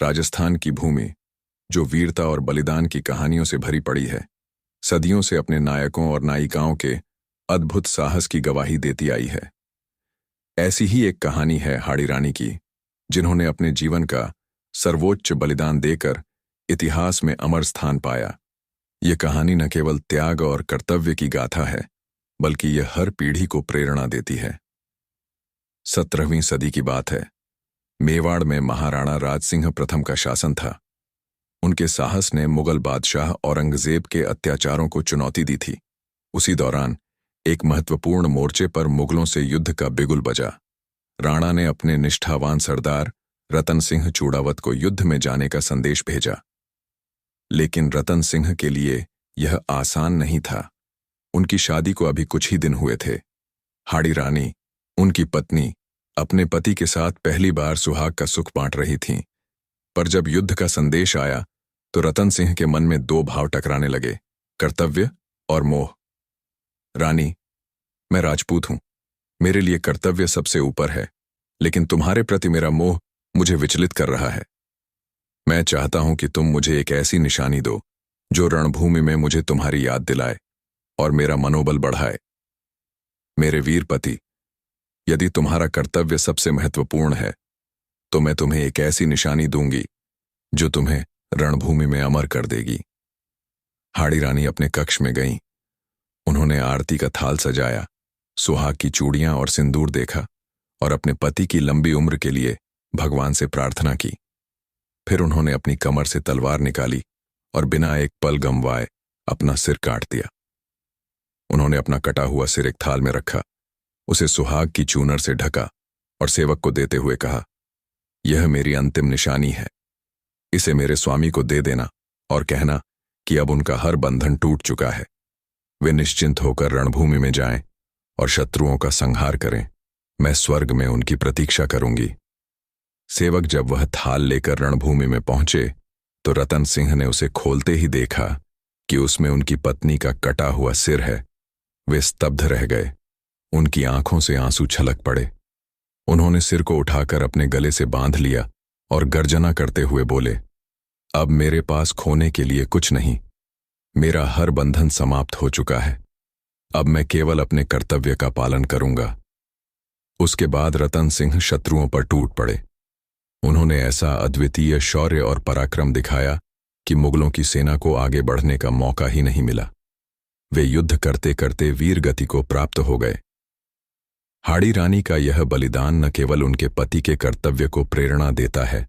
राजस्थान की भूमि, जो वीरता और बलिदान की कहानियों से भरी पड़ी है, सदियों से अपने नायकों और नायिकाओं के अद्भुत साहस की गवाही देती आई है। ऐसी ही एक कहानी है हाड़ी रानी की, जिन्होंने अपने जीवन का सर्वोच्च बलिदान देकर इतिहास में अमर स्थान पाया। ये कहानी न केवल त्याग और कर्तव्य की गाथा है, बल्कि यह हर पीढ़ी को प्रेरणा देती है। 17वीं सदी की बात है। मेवाड़ में महाराणा राजसिंह प्रथम का शासन था। उनके साहस ने मुगल बादशाह औरंगजेब के अत्याचारों को चुनौती दी थी। उसी दौरान एक महत्वपूर्ण मोर्चे पर मुगलों से युद्ध का बिगुल बजा। राणा ने अपने निष्ठावान सरदार रतन सिंह चूड़ावत को युद्ध में जाने का संदेश भेजा। लेकिन रतन सिंह के लिए यह आसान नहीं था। उनकी शादी को अभी कुछ ही दिन हुए थे। हाड़ी रानी, उनकी पत्नी, अपने पति के साथ पहली बार सुहाग का सुख बांट रही थीं। पर जब युद्ध का संदेश आया तो रतन सिंह के मन में दो भाव टकराने लगे, कर्तव्य और मोह। रानी, मैं राजपूत हूं, मेरे लिए कर्तव्य सबसे ऊपर है, लेकिन तुम्हारे प्रति मेरा मोह मुझे विचलित कर रहा है। मैं चाहता हूं कि तुम मुझे एक ऐसी निशानी दो जो रणभूमि में मुझे तुम्हारी याद दिलाए और मेरा मनोबल बढ़ाए। मेरे वीर पति, यदि तुम्हारा कर्तव्य सबसे महत्वपूर्ण है, तो मैं तुम्हें एक ऐसी निशानी दूंगी जो तुम्हें रणभूमि में अमर कर देगी। हाड़ी रानी अपने कक्ष में गईं। उन्होंने आरती का थाल सजाया, सुहाग की चूड़ियां और सिंदूर देखा और अपने पति की लंबी उम्र के लिए भगवान से प्रार्थना की। फिर उन्होंने अपनी कमर से तलवार निकाली और बिना एक पल गंवाए अपना सिर काट दिया। उन्होंने अपना कटा हुआ सिर एक थाल में रखा, उसे सुहाग की चूनर से ढका और सेवक को देते हुए कहा, यह मेरी अंतिम निशानी है। इसे मेरे स्वामी को दे देना और कहना कि अब उनका हर बंधन टूट चुका है। वे निश्चिंत होकर रणभूमि में जाएं और शत्रुओं का संहार करें। मैं स्वर्ग में उनकी प्रतीक्षा करूंगी। सेवक जब वह थाल लेकर रणभूमि में पहुंचे तो रतन सिंह ने उसे खोलते ही देखा कि उसमें उनकी पत्नी का कटा हुआ सिर है। वे स्तब्ध रह गए। उनकी आंखों से आंसू छलक पड़े। उन्होंने सिर को उठाकर अपने गले से बांध लिया और गर्जना करते हुए बोले, अब मेरे पास खोने के लिए कुछ नहीं। मेरा हर बंधन समाप्त हो चुका है। अब मैं केवल अपने कर्तव्य का पालन करूंगा। उसके बाद रतन सिंह शत्रुओं पर टूट पड़े। उन्होंने ऐसा अद्वितीय शौर्य और पराक्रम दिखाया कि मुगलों की सेना को आगे बढ़ने का मौका ही नहीं मिला। वे युद्ध करते करते वीर गति को प्राप्त हो गए। हाड़ी रानी का यह बलिदान न केवल उनके पति के कर्तव्य को प्रेरणा देता है,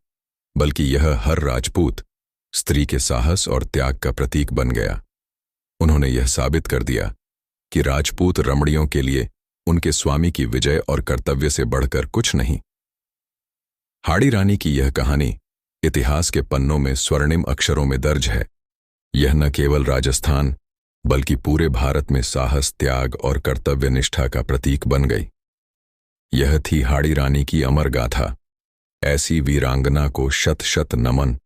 बल्कि यह हर राजपूत स्त्री के साहस और त्याग का प्रतीक बन गया। उन्होंने यह साबित कर दिया कि राजपूत रमणियों के लिए उनके स्वामी की विजय और कर्तव्य से बढ़कर कुछ नहीं। हाड़ी रानी की यह कहानी इतिहास के पन्नों में स्वर्णिम अक्षरों में दर्ज है। यह न केवल राजस्थान बल्कि पूरे भारत में साहस, त्याग और कर्तव्य निष्ठा का प्रतीक बन गई। यह थी हाड़ी रानी की अमर गाथा। ऐसी वीरांगना को शत शत नमन।